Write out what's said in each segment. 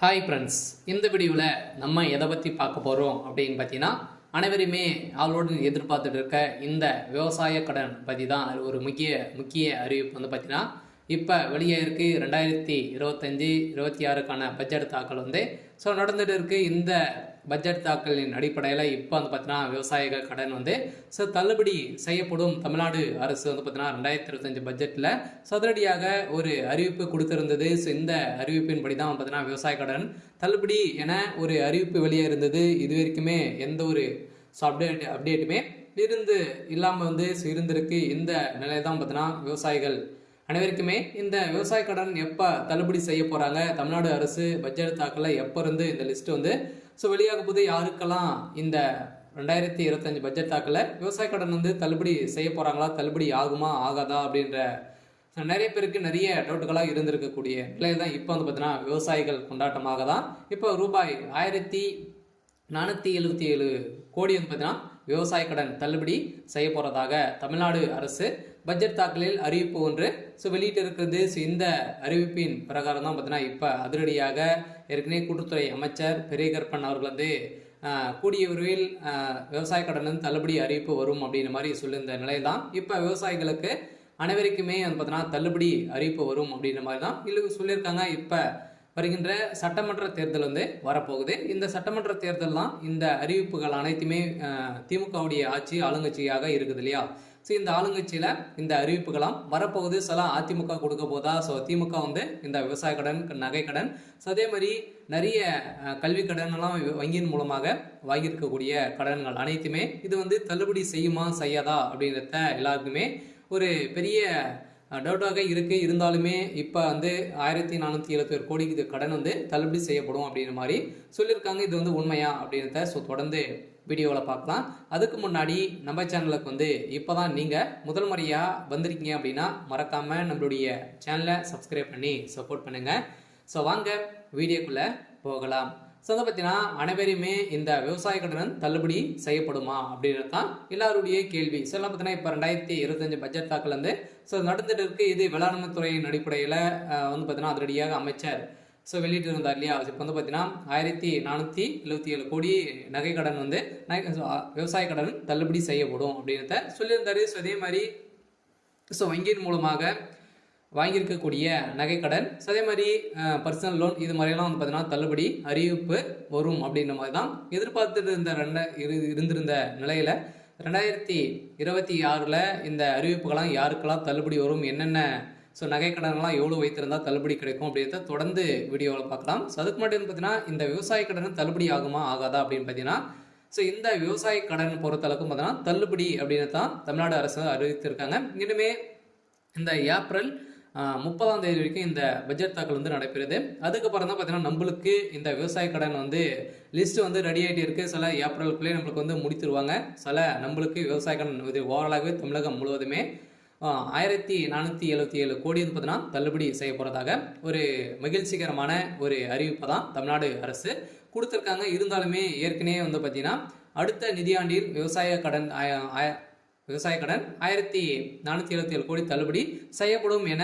Hi friends, இந்த வீடியோவில் நம்ம எதை பற்றி பார்க்க போகிறோம் அப்படின்னு பார்த்தீங்கன்னா, அனைவருமே ஆளோடு எதிர்பார்த்துட்டு இருக்க இந்த விவசாய கடன் பற்றி தான் ஒரு முக்கிய அறிவிப்பு வந்து பார்த்தீங்கன்னா, இப்போ வெளியே இருக்குது 2025-26க்கான பட்ஜெட் தாக்கல் நடந்துட்டு இருக்குது. இந்த பட்ஜெட் தாக்கலின் அடிப்படையில் இப்போ வந்து பார்த்தீங்கன்னா விவசாயிகள் கடன் தள்ளுபடி செய்யப்படும். தமிழ்நாடு அரசு பார்த்தீங்கன்னா 2025 பட்ஜெட்டில் சதுரடியாக ஒரு அறிவிப்பு கொடுத்திருந்தது. இந்த அறிவிப்பின்படி தான் பார்த்தீங்கன்னா விவசாய கடன் தள்ளுபடி என ஒரு அறிவிப்பு வெளியே இருந்தது. இது வரைக்குமே எந்த ஒரு அப்டேட்டுமே இல்லாமல் இருந்திருக்கு. இந்த நிலையை தான் பார்த்தீங்கன்னா விவசாயிகள் அனைவருக்குமே இந்த விவசாய கடன் எப்போ தள்ளுபடி செய்ய போகிறாங்க, தமிழ்நாடு அரசு பட்ஜெட் தாக்கல எப்போ இருந்து இந்த லிஸ்ட்டு வெளியாக போது, யாருக்கெல்லாம் இந்த 2025 பட்ஜெட் தாக்கல விவசாய கடன் தள்ளுபடி செய்ய போகிறாங்களா, தள்ளுபடி ஆகுமா ஆகாதா அப்படின்ற நிறைய பேருக்கு நிறைய டவுட்டுகளாக இருந்திருக்கக்கூடிய நிலையில் தான் இப்போ பார்த்தீங்கன்னா விவசாயிகள் கொண்டாட்டமாக தான் இப்போ ரூபாய் 1477 கோடி பார்த்தீங்கன்னா விவசாய கடன் தள்ளுபடி செய்ய போகிறதாக தமிழ்நாடு அரசு பட்ஜெட் தாக்கலில் அறிவிப்பு ஒன்று வெளியிட்டு இருக்கிறது. இந்த அறிவிப்பின் பிரகாரம் தான் பார்த்தீங்கன்னா இப்போ அதிரடியாக ஏற்கனவே கூட்டுத்துறை அமைச்சர் பெரியகற்பன் அவர்கள் கூடிய விரைவில் விவசாய கடன் தள்ளுபடி அறிவிப்பு வரும் அப்படின்ற மாதிரி சொல்லியிருந்த நிலை தான் இப்போ விவசாயிகளுக்கு அனைவருக்குமே பார்த்தீங்கன்னா தள்ளுபடி அறிவிப்பு வரும் அப்படின்ற மாதிரி தான் இல்லை சொல்லியிருக்காங்க. இப்போ வருகின்ற சட்டமன்ற தேர்தல் வரப்போகுது. இந்த சட்டமன்ற தேர்தல் தான் இந்த அறிவிப்புகள் அனைத்துமே திமுகவுடைய ஆட்சி ஆளுங்கட்சியாக இருக்குது இல்லையா. இந்த ஆளுங்கட்சியில் இந்த அறிவிப்புகளாம் வரப்போகுது. சில அதிமுக கொடுக்க போதா, திமுக இந்த விவசாய கடன், நகை கடன், அதே மாதிரி நிறைய கல்வி கடன் எல்லாம் வங்கியின் மூலமாக வாங்கியிருக்கக்கூடிய கடன்கள் அனைத்துமே இது தள்ளுபடி செய்யுமா செய்யாதா அப்படின்றத எல்லாருக்குமே ஒரு பெரிய டவுட்டாக இருக்குது. இருந்தாலுமே இப்போ 1477 கோடிக்கு கடன் தள்ளுபடி செய்யப்படும் அப்படின்ற மாதிரி சொல்லியிருக்காங்க. இது உண்மையா அப்படின்றத தொடர்ந்து வீடியோவில் பார்க்கலாம். அதுக்கு முன்னாடி நம்ம சேனலுக்கு இப்போ தான் நீங்கள் முதல் முறையாக வந்திருக்கீங்க அப்படின்னா மறக்காமல் நம்மளுடைய சேனலை சப்ஸ்கிரைப் பண்ணி சப்போர்ட் பண்ணுங்கள். வாங்க வீடியோக்குள்ளே போகலாம். பார்த்தீங்கன்னா அனைவருமே இந்த விவசாய கடன் தள்ளுபடி செய்யப்படுமா அப்படின்றது தான் எல்லாருடைய கேள்வி. பார்த்தீங்கன்னா இப்போ 2025 பட்ஜெட் தாக்கல் நடந்துட்டு இருக்கு. இது வேளாண்மை துறையின் அடிப்படையில் பார்த்தீங்கன்னா அதிரடியாக அமைச்சர் வெளியிட்டு இருந்தார் இல்லையா. இப்போ பார்த்தீங்கன்னா 1477 கோடி நகை கடன் விவசாய கடன் தள்ளுபடி செய்யப்படும் அப்படின்றத சொல்லியிருந்தாரு. அதே மாதிரி வங்கியின் மூலமாக வாங்கியிருக்கக்கூடிய நகைக்கடன், அதே மாதிரி பர்சனல் லோன், இது மாதிரியெல்லாம் பார்த்தீங்கன்னா தள்ளுபடி அறிவிப்பு வரும் அப்படின்ற மாதிரி தான் எதிர்பார்த்துட்டு இருந்திருந்த நிலையில் 2026 இந்த அறிவிப்புகள்லாம் யாருக்கெல்லாம் தள்ளுபடி வரும், என்னென்ன நகைக்கடன்லாம் எவ்வளோ வைத்திருந்தால் தள்ளுபடி கிடைக்கும் அப்படின்றத தொடர்ந்து வீடியோவில் பார்க்கலாம். அதுக்கு மட்டும் பார்த்தீங்கன்னா இந்த விவசாய கடன் தள்ளுபடி ஆகுமா ஆகாதா அப்படின்னு பார்த்தீங்கன்னா இந்த விவசாய கடன் பொறுத்தளவுக்கும் பார்த்தீங்கன்னா தள்ளுபடி அப்படின்னு தான் தமிழ்நாடு அரசு அறிவித்திருக்காங்க. இனிமே இந்த ஏப்ரல் 30ஆம் தேதி வரைக்கும் இந்த பட்ஜெட் தாக்கல் நடைபெறுது. அதுக்கப்புறம் தான் பார்த்தீங்கன்னா நம்மளுக்கு இந்த விவசாய கடன் லிஸ்ட்டு ரெடி ஆகிட்டு இருக்குது. சில ஏப்ரலுக்குள்ளே நம்மளுக்கு முடித்துருவாங்க. சில நம்மளுக்கு விவசாய கடன் ஓவராலாகவே தமிழகம் முழுவதுமே 1477 கோடி பார்த்தீங்கன்னா தள்ளுபடி செய்ய போகிறதாக ஒரு மகிழ்ச்சிகரமான ஒரு அறிவிப்பை தான் தமிழ்நாடு அரசு கொடுத்துருக்காங்க. இருந்தாலுமே ஏற்கனவே பார்த்தீங்கன்னா அடுத்த நிதியாண்டில் விவசாய கடன் 1477 கோடி தள்ளுபடி செய்யப்படும் என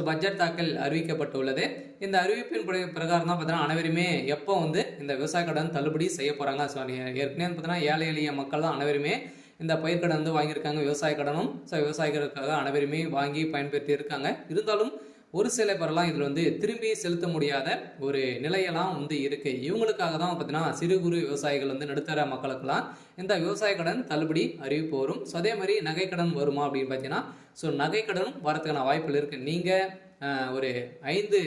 பட்ஜெட் தாக்கல் அறிவிக்கப்பட்டுள்ளது. இந்த அறிவிப்பின் பிரகாரம் தான் பார்த்தீங்கன்னா அனைவருமே எப்போ இந்த விவசாய கடன் தள்ளுபடி செய்ய போகிறாங்க. ஏற்கனவே பார்த்தீங்கன்னா ஏழை எளிய மக்கள் தான் அனைவருமே இந்த பயிர்க்கடன் வாங்கியிருக்காங்க. விவசாய கடனும் விவசாயிகளுக்காக அனைவருமே வாங்கி பயன்பெற்று இருக்காங்க. இருந்தாலும் ஒரு சில பேரெல்லாம் இதில் திரும்பி செலுத்த முடியாத ஒரு நிலையெல்லாம் இருக்கு. இவங்களுக்காக தான் பார்த்தீங்கன்னா சிறு குறு விவசாயிகள் நடுத்தர மக்களுக்கெல்லாம் இந்த விவசாய கடன் தள்ளுபடி அறிவிப்பு வரும். அதே மாதிரி நகை கடன் வருமா அப்படின்னு பார்த்தீங்கன்னா நகை கடனும் வரதுக்கான வாய்ப்புகள் இருக்குது. நீங்கள் ஒரு 5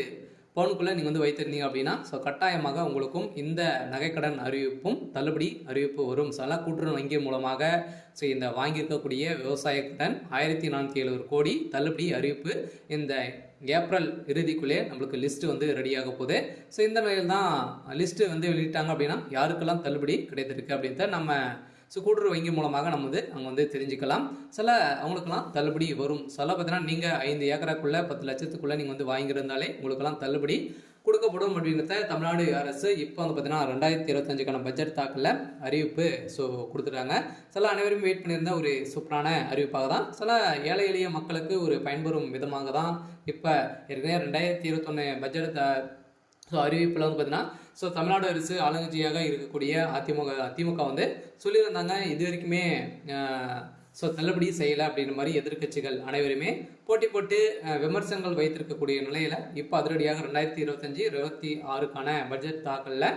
பவுனுக்குள்ளே நீங்கள் வைத்திருந்தீங்க அப்படின்னா கட்டாயமாக உங்களுக்கும் இந்த நகைக்கடன் அறிவிப்பும் தள்ளுபடி அறிவிப்பு வரும். கூட்டுறவு வங்கி மூலமாக இந்த வாங்கியிருக்கக்கூடிய விவசாய கடன் 1477 கோடி தள்ளுபடி அறிவிப்பு இந்த ஏப்ரல் இறுதிக்குள்ளே நம்மளுக்கு லிஸ்ட்டு ரெடியாக போகுது. இந்த நிலையில் தான் லிஸ்ட்டு வெளியிட்டாங்க அப்படின்னா யாருக்கெல்லாம் தள்ளுபடி கிடைத்திருக்கு அப்படின்றத நம்ம கூட்டுறவு வங்கி மூலமாக நம்ம அங்கே தெரிஞ்சுக்கலாம். சில அவங்களுக்கெல்லாம் தள்ளுபடி வரும். பார்த்தீங்கன்னா நீங்கள் 5 ஏக்கராக்குள்ளே 10 லட்சத்துக்குள்ளே நீங்கள் வாங்கியிருந்தாலே உங்களுக்கெல்லாம் தள்ளுபடி கொடுக்கப்படும் அப்படின்றத தமிழ்நாடு அரசு இப்போ பார்த்தீங்கன்னா 2025க்கான பட்ஜெட் தாக்கல அறிவிப்பு கொடுத்துட்டாங்க. அனைவரும் வெயிட் பண்ணியிருந்த ஒரு சூப்பரான அறிவிப்பாக தான் ஏழை எளிய மக்களுக்கு ஒரு பயன்பெறும் விதமாக தான் இப்போ ஏற்கனவே 2021 பட்ஜெட் ஸோ அறிவிப்பில் வந்து பார்த்தீங்கன்னா ஸோ தமிழ்நாடு அரசு ஆளுங்கட்சியாக இருக்கக்கூடிய திமுக வந்து சொல்லியிருந்தாங்க இது வரைக்குமே ஸோ தள்ளுபடி செய்யலை அப்படின்ற மாதிரி எதிர்க்கட்சிகள் அனைவருமே போட்டி போட்டு விமர்சனங்கள் வைத்திருக்கக்கூடிய நிலையில் இப்போ அதிரடியாக 2025-26க்கான பட்ஜெட் தாக்கலில்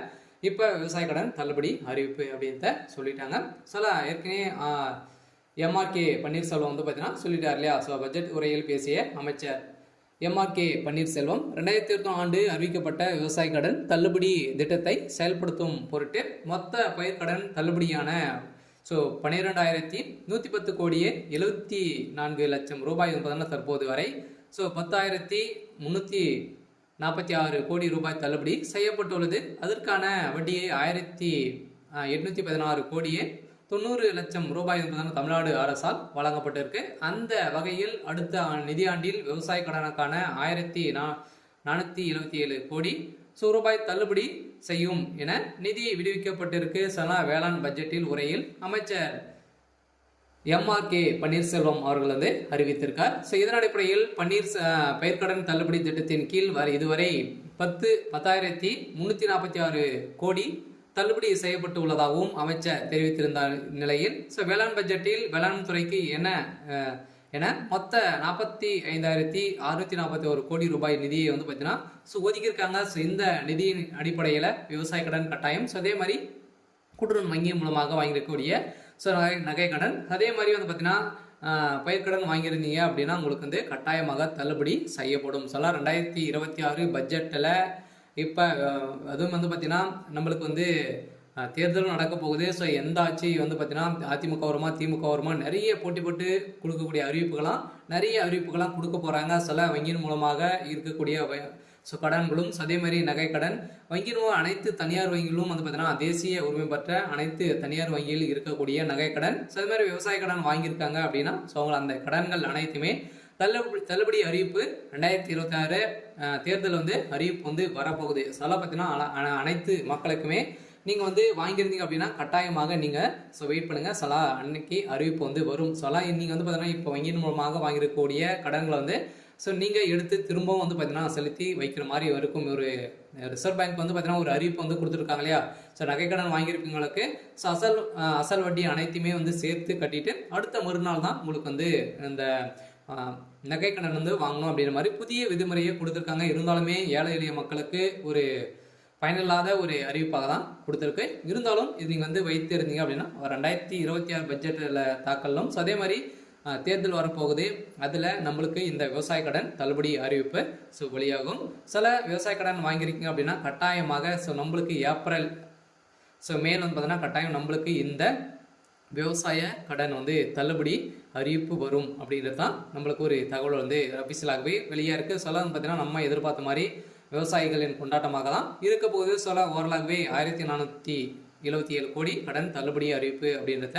இப்போ விவசாய கடன் தள்ளுபடி அறிவிப்பு அப்படின்றத சொல்லிட்டாங்க. சில ஏற்கனவே எம்ஆர்கே பன்னீர்செல்வம் வந்து பார்த்தீங்கன்னா சொல்லிட்டார் இல்லையா. ஸோ பட்ஜெட் உரையில் பேசிய அமைச்சர் எம்ஆர்கே பன்னீர்செல்வம் 2020 ஆண்டு அறிவிக்கப்பட்ட விவசாய கடன் தள்ளுபடி திட்டத்தை செயல்படுத்தும் பொருட்டு மொத்த பயிர்க்கடன் தள்ளுபடியான ஸோ 12,110 கோடியே 74 லட்சம் ரூபாய் என்பதனால் தற்போது வரை ஸோ 10,346 கோடி ரூபாய் தள்ளுபடி செய்யப்பட்டுள்ளது. அதற்கான வட்டியை 1,816 கோடியே 90 லட்சம் ரூபாய் என்பதான தமிழ்நாடு அரசால் வழங்கப்பட்டிருக்கு. அந்த வகையில் அடுத்த நிதியாண்டில் விவசாய கடனுக்கான 1,477 கோடி ரூபாய் தள்ளுபடி செய்யும் என நிதி விடுவிக்கப்பட்டிருக்கு. வேளாண் பட்ஜெட்டில் உரையில் அமைச்சர் எம்ஆர்கே பன்னீர்செல்வம் அவர்கள் வந்து அறிவித்திருக்கார். இதன் அடிப்படையில் பயிர்க்கடன் தள்ளுபடி திட்டத்தின் கீழ் இதுவரை 10,346 கோடி தள்ளுபடி செய்யப்பட்டு உள்ளதாகவும் அமைச்சர் தெரிவித்திருந்த நிலையில் வேளாண் பட்ஜெட்டில் வேளாண் துறைக்கு என மொத்த 45,641 கோடி ரூபாய் நிதியை வந்து பார்த்தீங்கன்னா ஒதுக்கியிருக்காங்க. இந்த நிதியின் அடிப்படையில் விவசாய கடன் கட்டாயம் அதே மாதிரி கூட்டுறவு வங்கி மூலமாக வாங்கியிருக்கக்கூடிய நகை கடன் அதே மாதிரி வந்து பார்த்தீங்கன்னா பயிர்க்கடன் வாங்கியிருந்தீங்க அப்படின்னா உங்களுக்கு வந்து கட்டாயமாக தள்ளுபடி செய்யப்படும். 2026 பட்ஜெட்டில் இப்போ அதுவும் வந்து பார்த்தீங்கன்னா நம்மளுக்கு வந்து தேர்தலும் நடக்க போகுது. ஸோ எந்த ஆட்சி வந்து பார்த்தீங்கன்னா அதிமுக வருமா திமுக வருமா நிறைய போட்டி போட்டு கொடுக்கக்கூடிய நிறைய அறிவிப்புகளாம் கொடுக்க போகிறாங்க. வங்கியின் மூலமாக இருக்கக்கூடிய கடன்களும் அதே மாதிரி நகை கடன் வங்கியின் அனைத்து தனியார் வங்கிகளும் வந்து பார்த்தீங்கன்னா தேசிய உரிமை பெற்ற அனைத்து தனியார் வங்கியில் இருக்கக்கூடிய நகை கடன் அதே மாதிரி விவசாய கடன் வாங்கியிருக்காங்க அப்படின்னா அவங்க அந்த கடன்கள் அனைத்துமே தள்ளுபடி அறிவிப்பு 2026 தேர்தல் வந்து அறிவிப்பு வந்து வரப்போகுது. பார்த்தீங்கன்னா அனைத்து மக்களுக்குமே நீங்கள் வந்து வாங்கியிருந்தீங்க அப்படின்னா கட்டாயமாக நீங்கள் வெயிட் பண்ணுங்கள். அன்னைக்கு அறிவிப்பு வந்து வரும். நீங்கள் வந்து பார்த்தீங்கன்னா இப்போ வங்கியின் மூலமாக வாங்கியிருக்கக்கூடிய கடன்களை வந்து நீங்கள் எடுத்து திரும்பவும் வந்து பார்த்தீங்கன்னா செலுத்தி வைக்கிற மாதிரி இருக்கும். ஒரு ரிசர்வ் பேங்க் வந்து பார்த்தீங்கன்னா ஒரு அறிவிப்பு வந்து கொடுத்துருக்காங்க இல்லையா. நகை கடன் வாங்கியிருக்கவங்களுக்கு அசல் வட்டி அனைத்துமே வந்து சேர்த்து கட்டிட்டு அடுத்த மறுநாள் தான் உங்களுக்கு வந்து இந்த நகை கடன் வந்து வாங்கணும் அப்படின்ற மாதிரி புதிய விதிமுறையை கொடுத்துருக்காங்க. இருந்தாலுமே ஏழை எளிய மக்களுக்கு ஒரு பயனில்லாத ஒரு அறிவிப்பாக தான் கொடுத்துருக்கு. இருந்தாலும் இது நீங்கள் வந்து வைத்து இருந்தீங்க அப்படின்னா 2026 பட்ஜெட்டில் தாக்கலும் அதே மாதிரி தேர்தல் வரப்போகுது. அதில் நம்மளுக்கு இந்த விவசாய கடன் தள்ளுபடி அறிவிப்பு வெளியாகும். விவசாய கடன் வாங்கியிருக்கீங்க அப்படின்னா கட்டாயமாக நம்மளுக்கு ஏப்ரல் மேல் வந்து பார்த்தீங்கன்னா கட்டாயம் நம்மளுக்கு இந்த விவசாய கடன் வந்து தள்ளுபடி அறிவிப்பு வரும் அப்படின்றது தான் நம்மளுக்கு ஒரு தகவல் வந்து அபிஷியலாகவே வெளியாக இருக்குது. வந்து பார்த்தீங்கன்னா நம்ம எதிர்பார்த்த மாதிரி விவசாயிகளின் கொண்டாட்டமாக தான் இருக்க போகுது. ஓரளவுவே 1,477 கோடி கடன் தள்ளுபடி அறிவிப்பு அப்படின்றத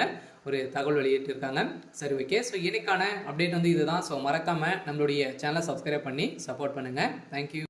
ஒரு தகவல் வெளியிட்டிருக்காங்க. சரி, ஓகே. இன்னைக்கான அப்டேட் வந்து இதுதான். மறக்காமல் நம்மளுடைய சேனலை சப்ஸ்கிரைப் பண்ணி சப்போர்ட் பண்ணுங்கள். தேங்க்யூ.